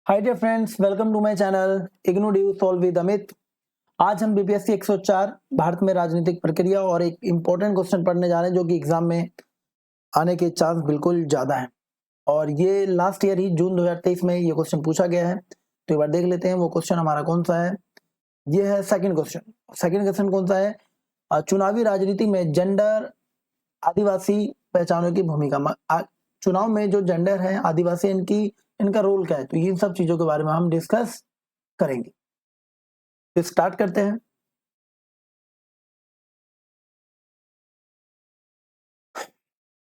Hi dear friends, welcome to my channel IGNOU due solve with Amit. आज हम BPSC 104 Bharat में राजनीतिक प्रक्रिया और एक इम्पोर्टेंट क्वेश्चन पढ़ने जा रहे हैं जो कि एग्जाम में आने के चांस बिल्कुल ज़्यादा हैं। और ये लास्ट ईयर ही जून 2023 में ये क्वेश्चन पूछा गया है। तो एक बार देख लेते हैं वो क्वेश्चन हमारा कौन सा है। ये है सेकंड क्वेश्चन। सेकंड क्वेश्चन कौन सा है? चुनावी राजनीति में जेंडर, आदिवासी पहचानों की भूमिका। चुनाव में जो जेंडर है, आदिवासी, इनका रोल क्या है, तो इन सब चीजों के बारे में हम डिस्कस करेंगे। तो स्टार्ट करते हैं।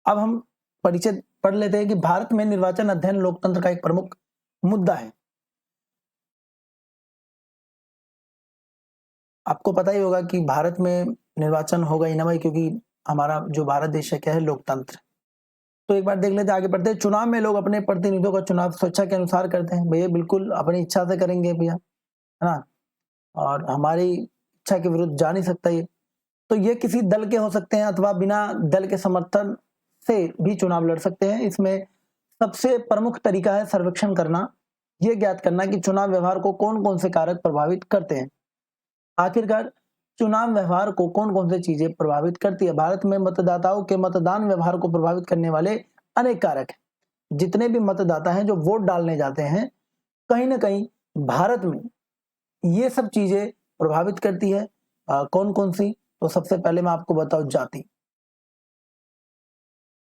अब हम परिचय पढ़ लेते हैं कि भारत में निर्वाचन अध्ययन लोकतंत्र का एक प्रमुख मुद्दा है। आपको पता ही होगा कि भारत में निर्वाचन होगा ही ना भाई, क्योंकि हमारा जो भारत देश है क्या है, लोकतंत्र। तो एक बार देख लेते हैं, आगे बढ़ते हैं। चुनाव में लोग अपने प्रतिनिधियों का चुनाव स्वेच्छा के अनुसार करते हैं। भैया बिल्कुल अपनी इच्छा से करेंगे भैया, है ना। और हमारी इच्छा के विरुद्ध जा नहीं सकता ये। तो ये किसी दल के हो सकते हैं अथवा बिना दल के समर्थन से भी चुनाव लड़ सकते हैं। इसमें सबसे प्रमुख तरीका है सर्वेक्षण करना, ये ज्ञात करना कि चुनाव व्यवहार को कौन कौन से कारक प्रभावित करते हैं। आखिरकार चुनाव व्यवहार को कौन कौन सी चीजें प्रभावित करती है। भारत में मतदाताओं के मतदान व्यवहार को प्रभावित करने वाले अनेक कारक हैं। जितने भी मतदाता हैं जो वोट डालने जाते हैं, कहीं ना कहीं भारत में ये सब चीजें प्रभावित करती है। कौन कौन सी? तो सबसे पहले मैं आपको बताऊं, जाति।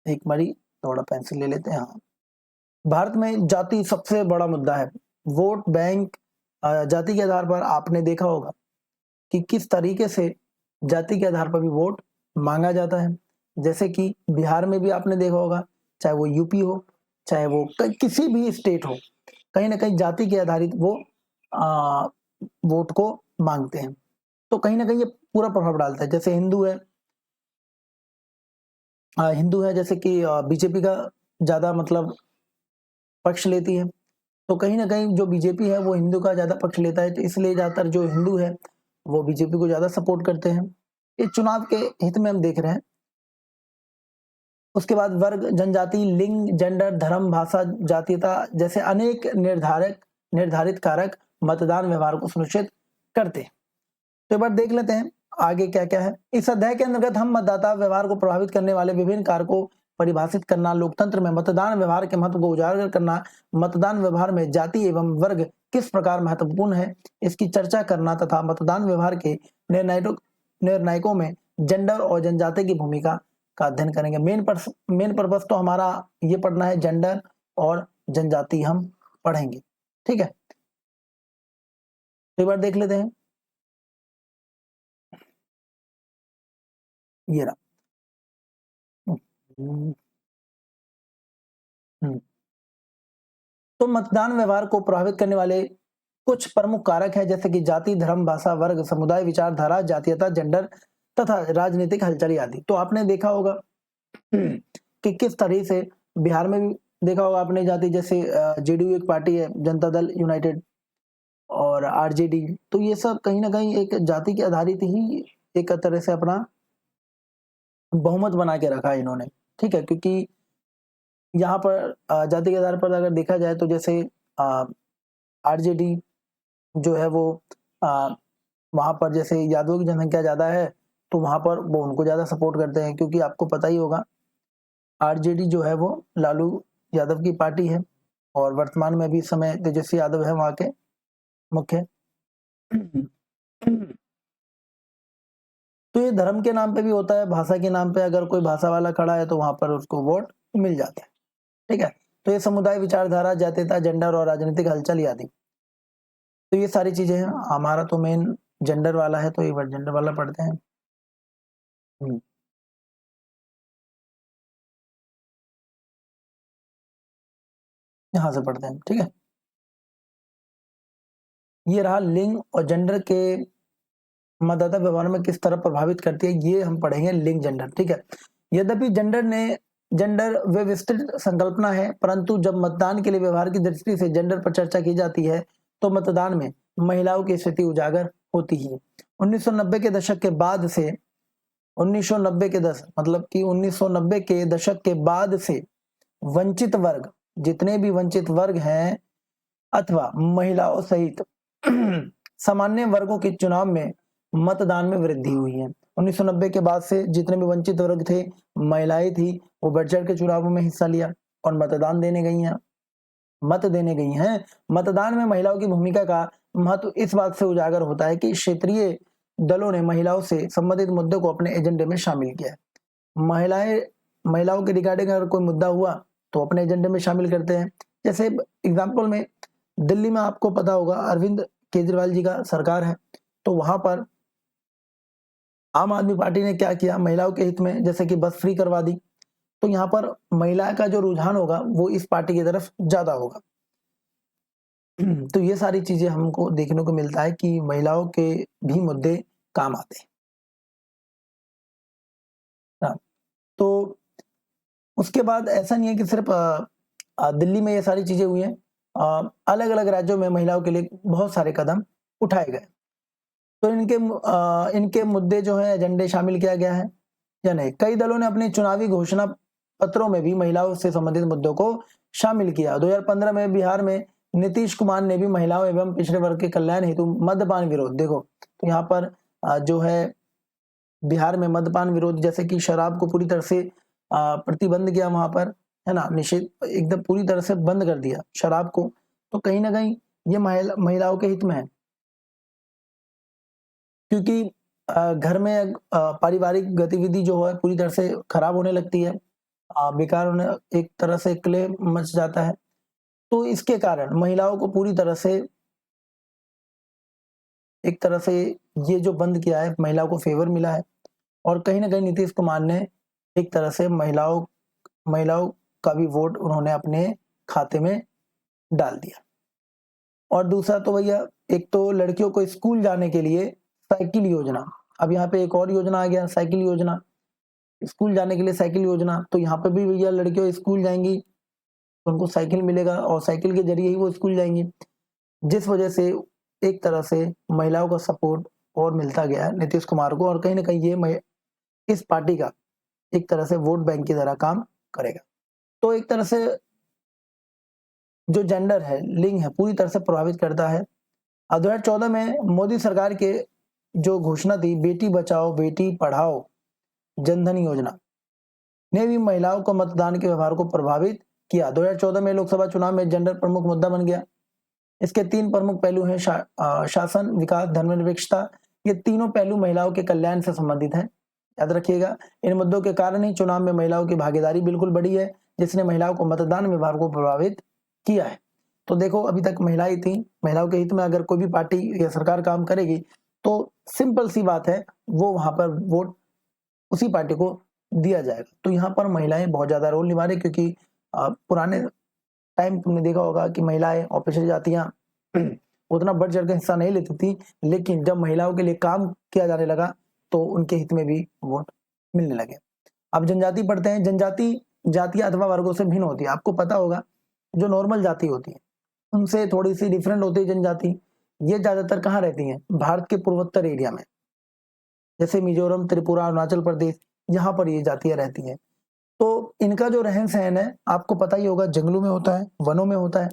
एक बारी थोड़ा पेंसिल ले लेते हैं। हाँ, भारत में जाति सबसे बड़ा मुद्दा है। वोट बैंक जाति के आधार पर आपने देखा होगा कि किस तरीके से जाति के आधार पर भी वोट मांगा जाता है। जैसे कि बिहार में भी आपने देखा होगा, चाहे वो यूपी हो, चाहे वो किसी भी स्टेट हो, कहीं ना कहीं जाति के आधारित वो वोट को मांगते हैं। तो कहीं ना कहीं ये पूरा प्रभाव डालता है। जैसे हिंदू है, जैसे कि बीजेपी का ज्यादा मतलब पक्ष लेती है, तो कहीं ना कहीं जो बीजेपी है वो हिंदू का ज्यादा पक्ष लेता है। तो इसलिए ज्यादातर जो हिंदू है वो बीजेपी को ज्यादा सपोर्ट करते हैं। इस चुनाव के हित में हम देख रहे हैं। उसके बाद वर्ग, जनजाति, लिंग, जेंडर, धर्म, भाषा, जातीयता जैसे अनेक निर्धारित कारक मतदान व्यवहार को सुनिश्चित करते हैं। तो एक बार देख लेते हैं आगे क्या क्या है। इस अध्याय के अंतर्गत हम मतदाता व्यवहार को प्रभावित करने वाले विभिन्न कारकों परिभाषित करना, लोकतंत्र में मतदान व्यवहार के महत्व को उजागर करना, मतदान व्यवहार में जाति एवं वर्ग किस प्रकार महत्वपूर्ण है, इसकी चर्चा करना तथा मतदान व्यवहार के निर्णायकों में जेंडर और जनजाति की भूमिका का अध्ययन करेंगे। मेन पर्पस तो हमारा ये पढ़ना है, जेंडर और जनजाति हम पढ़ेंगे। ठीक है, तो एक बार देख लेते हैं। ये रहा। तो मतदान व्यवहार को प्रभावित करने वाले कुछ प्रमुख कारक हैं, जैसे कि जाति, धर्म, भाषा, वर्ग, समुदाय, विचारधारा, जातीयता, जेंडर तथा राजनीतिक हलचल आदि। तो आपने देखा होगा कि किस तरह से बिहार में भी देखा होगा आपने जाति, जैसे जेडीयू एक पार्टी है, जनता दल यूनाइटेड और आरजेडी। तो ये सब कहीं ना कहीं एक जाति के आधारित ही एक तरह से अपना बहुमत बना के रखा है इन्होंने। ठीक है, क्योंकि यहाँ पर जाति के आधार पर अगर देखा जाए तो जैसे आरजेडी जो है वो वहां पर जैसे यादवों की जनसंख्या ज्यादा है, तो वहां पर वो उनको ज्यादा सपोर्ट करते हैं। क्योंकि आपको पता ही होगा आरजेडी जो है वो लालू यादव की पार्टी है और वर्तमान में भी इस समय तेजस्वी यादव है वहां के मुख्य। तो ये धर्म के नाम पे भी होता है, भाषा के नाम पे अगर कोई भाषा वाला खड़ा है तो वहां पर उसको वोट मिल जाता है। ठीक है, तो ये समुदाय, विचारधारा, जातीयता, जेंडर और राजनीतिक हलचल आदि, तो ये सारी चीजें हैं। हमारा तो मेन जेंडर वाला है, तो एक बार जेंडर वाला पढ़ते हैं। यहां से पढ़ते हैं। ठीक है, ये रहा लिंग और जेंडर के मतदाता व्यवहार में किस तरह प्रभावित करती है, ये हम पढ़ेंगे लिंग जेंडर। ठीक है, यद्यपि जेंडर वे विस्तृत संकल्पना है, परंतु जब मतदान के लिए व्यवहार की दृष्टि से जेंडर पर चर्चा की जाती है तो मतदान में महिलाओं की स्थिति उजागर होती है। 1990 के दशक के बाद से 1990 के दशक मतलब कि 1990 के दशक के बाद से वंचित वर्ग, जितने भी वंचित वर्ग हैं अथवा महिलाओं सहित सामान्य वर्गों के चुनाव में मतदान में वृद्धि हुई है। 1990 के बाद से जितने भी वंचित वर्ग थे, महिलाएं थी, वो बढ़-चढ़ के चुनावों में हिस्सा लिया और मतदान देने गई हैं, मत देने गई हैं। मतदान में महिलाओं की भूमिका का महत्व इस बात से उजागर होता है कि क्षेत्रीय दलों ने महिलाओं से संबंधित मुद्दों को अपने एजेंडे में शामिल किया है। महिलाओं के रिगार्डिंग अगर कोई मुद्दा हुआ तो अपने एजेंडे में शामिल करते हैं। जैसे एग्जाम्पल में दिल्ली में आपको पता होगा अरविंद केजरीवाल जी का सरकार है, तो वहां पर आम आदमी पार्टी ने क्या किया, महिलाओं के हित में जैसे कि बस फ्री करवा दी, तो यहाँ पर महिला का जो रुझान होगा वो इस पार्टी की तरफ ज्यादा होगा। तो ये सारी चीजें हमको देखने को मिलता है कि महिलाओं के भी मुद्दे काम आते हैं। तो उसके बाद ऐसा नहीं है कि सिर्फ दिल्ली में ये सारी चीजें हुई हैं, अलग अलग राज्यों में महिलाओं के लिए बहुत सारे कदम उठाए गए। तो इनके मुद्दे जो है एजेंडे शामिल किया गया है या नहीं। कई दलों ने अपने चुनावी घोषणा पत्रों में भी महिलाओं से संबंधित मुद्दों को शामिल किया। 2015 में बिहार में नीतीश कुमार ने भी महिलाओं एवं पिछड़े वर्ग के कल्याण हेतु मद्यपान विरोध, देखो तो यहाँ पर जो है बिहार में मद्यपान विरोध, जैसे कि शराब को पूरी तरह से प्रतिबंध किया वहां पर, है ना, निषेध एकदम पूरी तरह से बंद कर दिया शराब को। तो कहीं ना कहीं ये महिलाओं के हित में है, क्योंकि घर में पारिवारिक गतिविधि जो है पूरी तरह से खराब होने लगती है, बेकार होने, एक तरह से क्ले मच जाता है। तो इसके कारण महिलाओं को पूरी तरह से एक तरह से ये जो बंद किया है, महिलाओं को फेवर मिला है। और कहीं ना कहीं नीतीश कुमार ने एक तरह से महिलाओं का भी वोट उन्होंने अपने खाते में डाल दिया। और दूसरा तो भैया, एक तो लड़कियों को स्कूल जाने के लिए साइकिल योजना, अब यहाँ पे एक और योजना आ गया, साइकिल योजना, स्कूल जाने के लिए साइकिल योजना। तो यहाँ पे भी भैया लड़कियों स्कूल जाएंगी तो उनको साइकिल मिलेगा और साइकिल के जरिए ही वो स्कूल जाएंगी, जिस वजह से एक तरह से महिलाओं का सपोर्ट और मिलता गया नीतीश कुमार को। और कहीं ना कहीं ये इस पार्टी का एक तरह से वोट बैंक की तरह काम करेगा। तो एक तरह से जो जेंडर है, लिंग है, पूरी तरह से प्रभावित करता है। 2014 में मोदी सरकार के जो घोषणा थी, बेटी बचाओ बेटी पढ़ाओ जनधन योजना, ने भी महिलाओं को मतदान के व्यवहार को प्रभावित किया। 2014 में लोकसभा चुनाव में जेंडर प्रमुख मुद्दा बन गया। इसके 3 प्रमुख पहलू हैं, शासन, विकास, धर्मनिरपेक्षता। ये तीनों पहलू महिलाओं के कल्याण से संबंधित हैं, याद रखिएगा। इन मुद्दों के कारण ही चुनाव में महिलाओं की भागीदारी बिल्कुल बढ़ी है, जिसने महिलाओं को मतदान व्यवहार को प्रभावित किया है। तो देखो, अभी तक महिलाएं थी, महिलाओं के हित में अगर कोई भी पार्टी या सरकार काम करेगी तो सिंपल सी बात है, वो वहां पर वोट उसी पार्टी को दिया जाएगा। तो यहाँ पर महिलाएं बहुत ज्यादा रोल निभा रही, क्योंकि पुराने टाइम तुमने देखा होगा कि महिलाएं और पिछड़ी जातियां उतना बढ़ चढ़ के हिस्सा नहीं लेती थी, लेकिन जब महिलाओं के लिए काम किया जाने लगा तो उनके हित में भी वोट मिलने लगे। अब जनजाति पढ़ते हैं। जनजाति जातियां अथवा वर्गों से भिन्न होती है। आपको पता होगा जो नॉर्मल जाति होती है उनसे थोड़ी सी डिफरेंट होती है जनजाति। ये ज्यादातर कहाँ रहती है? भारत के पूर्वोत्तर एरिया में, जैसे मिजोरम, त्रिपुरा, अरुणाचल प्रदेश, यहाँ पर ये जातियां रहती हैं। तो इनका जो रहन सहन है आपको पता ही होगा, जंगलों में होता है, वनों में होता है।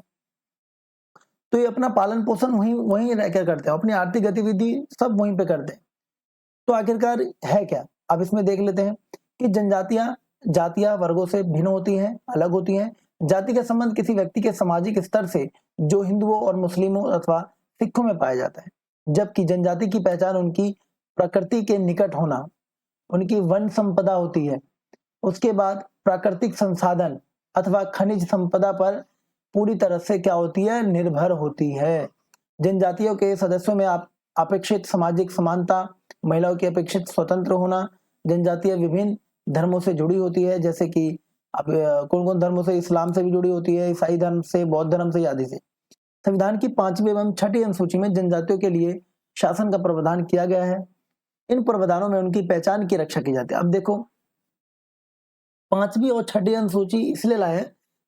तो ये अपना पालन पोषण वहीं रहकर करते हैं, अपनी आर्थिक गतिविधि सब वहीं पे करते हैं। तो आखिरकार है क्या, अब इसमें देख लेते हैं कि जातियां वर्गों से भिन्न होती हैं, अलग होती हैं। जाति का संबंध किसी व्यक्ति के सामाजिक स्तर से जो हिंदुओं और मुस्लिमों अथवा सिखों में पाया जाता है, जबकि जनजाति की पहचान उनकी प्रकृति के निकट होना, उनकी वन संपदा होती है। उसके बाद प्राकृतिक संसाधन अथवा खनिज संपदा पर पूरी तरह से क्या होती है? निर्भर होती है। जनजातियों के सदस्यों में अपेक्षित सामाजिक समानता, महिलाओं की अपेक्षित स्वतंत्र होना। जनजातियां विभिन्न धर्मों से जुड़ी होती है, जैसे कि अब कौन कौन धर्मों से? इस्लाम से भी जुड़ी होती है, ईसाई धर्म से, बौद्ध धर्म से, आदि से। संविधान की 5वीं एवं 6ठी अनुसूची में जनजातियों के लिए शासन का प्रावधान किया गया है। इन प्रावधानों में उनकी पहचान की रक्षा की जाती है। अब देखो, 5वीं और 6ठी अनुसूची इसलिए लाए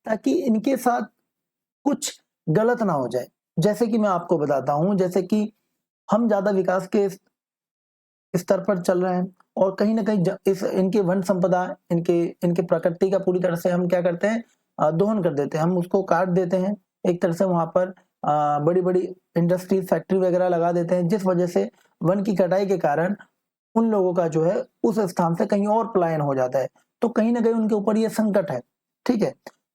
ताकि इनके साथ कुछ गलत ना हो जाए। जैसे कि मैं आपको बताता हूं, जैसे कि हम ज्यादा विकास के स्तर पर चल रहे हैं और कहीं ना कहीं इनके वन संपदा, इनके प्रकृति का पूरी तरह से हम क्या करते हैं? दोहन कर देते हैं, हम उसको काट देते हैं। एक तरह से वहां पर बड़ी बड़ी इंडस्ट्रीज फैक्ट्री वगैरह लगा देते हैं, जिस वजह से वन की कटाई के कारण उन लोगों का जो है उस स्थान से कहीं और पलायन हो जाता है। तो कहीं ना कहीं उनके ऊपर ये संकट है। ठीक है,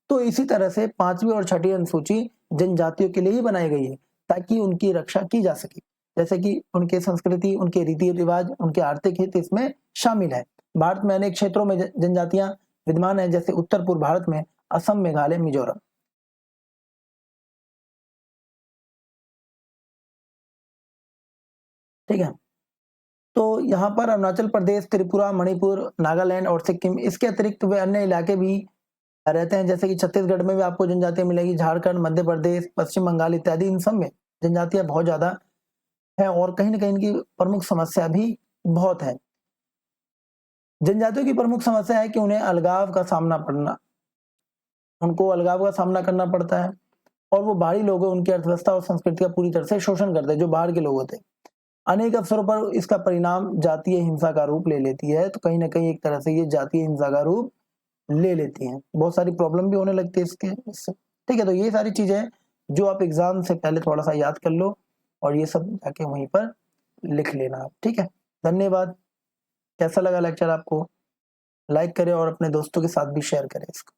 तो इसी तरह से 5वीं और 6ठी अनुसूची जनजातियों के लिए ही बनाई गई है ताकि उनकी रक्षा की जा सके, जैसे कि उनके संस्कृति, उनके रीति रिवाज, उनके आर्थिक हित इसमें शामिल है। भारत में अनेक क्षेत्रों में जनजातियां विद्यमान है, जैसे उत्तर पूर्व भारत में असम, मेघालय, मिजोरम। ठीक है, तो यहाँ पर अरुणाचल प्रदेश, त्रिपुरा, मणिपुर, नागालैंड और सिक्किम, इसके अतिरिक्त वे अन्य इलाके भी रहते हैं, जैसे कि छत्तीसगढ़ में भी आपको जनजातियां मिलेगी, झारखंड, मध्य प्रदेश, पश्चिम बंगाल इत्यादि, इन सब में जनजातियां बहुत ज्यादा है और कहीं ना कहीं इनकी प्रमुख समस्या भी बहुत है। जनजातियों की प्रमुख समस्या है कि उन्हें अलगाव का सामना पड़ना, उनको अलगाव का सामना करना पड़ता है और वो बाहरी लोग उनकी अर्थव्यवस्था और संस्कृति का पूरी तरह से शोषण करते हैं, जो बाहर के लोग होते हैं। अनेक अवसरों पर इसका परिणाम जातीय हिंसा का रूप ले लेती है, तो कहीं ना कहीं एक तरह से ये जातीय हिंसा का रूप ले लेती हैं। बहुत सारी प्रॉब्लम भी होने लगती है इससे। ठीक है, तो ये सारी चीजें जो आप एग्जाम से पहले थोड़ा सा याद कर लो और ये सब जाके वहीं पर लिख लेना आप। ठीक है, धन्यवाद। कैसा लगा लेक्चर आपको? लाइक करें और अपने दोस्तों के साथ भी शेयर करें इसको।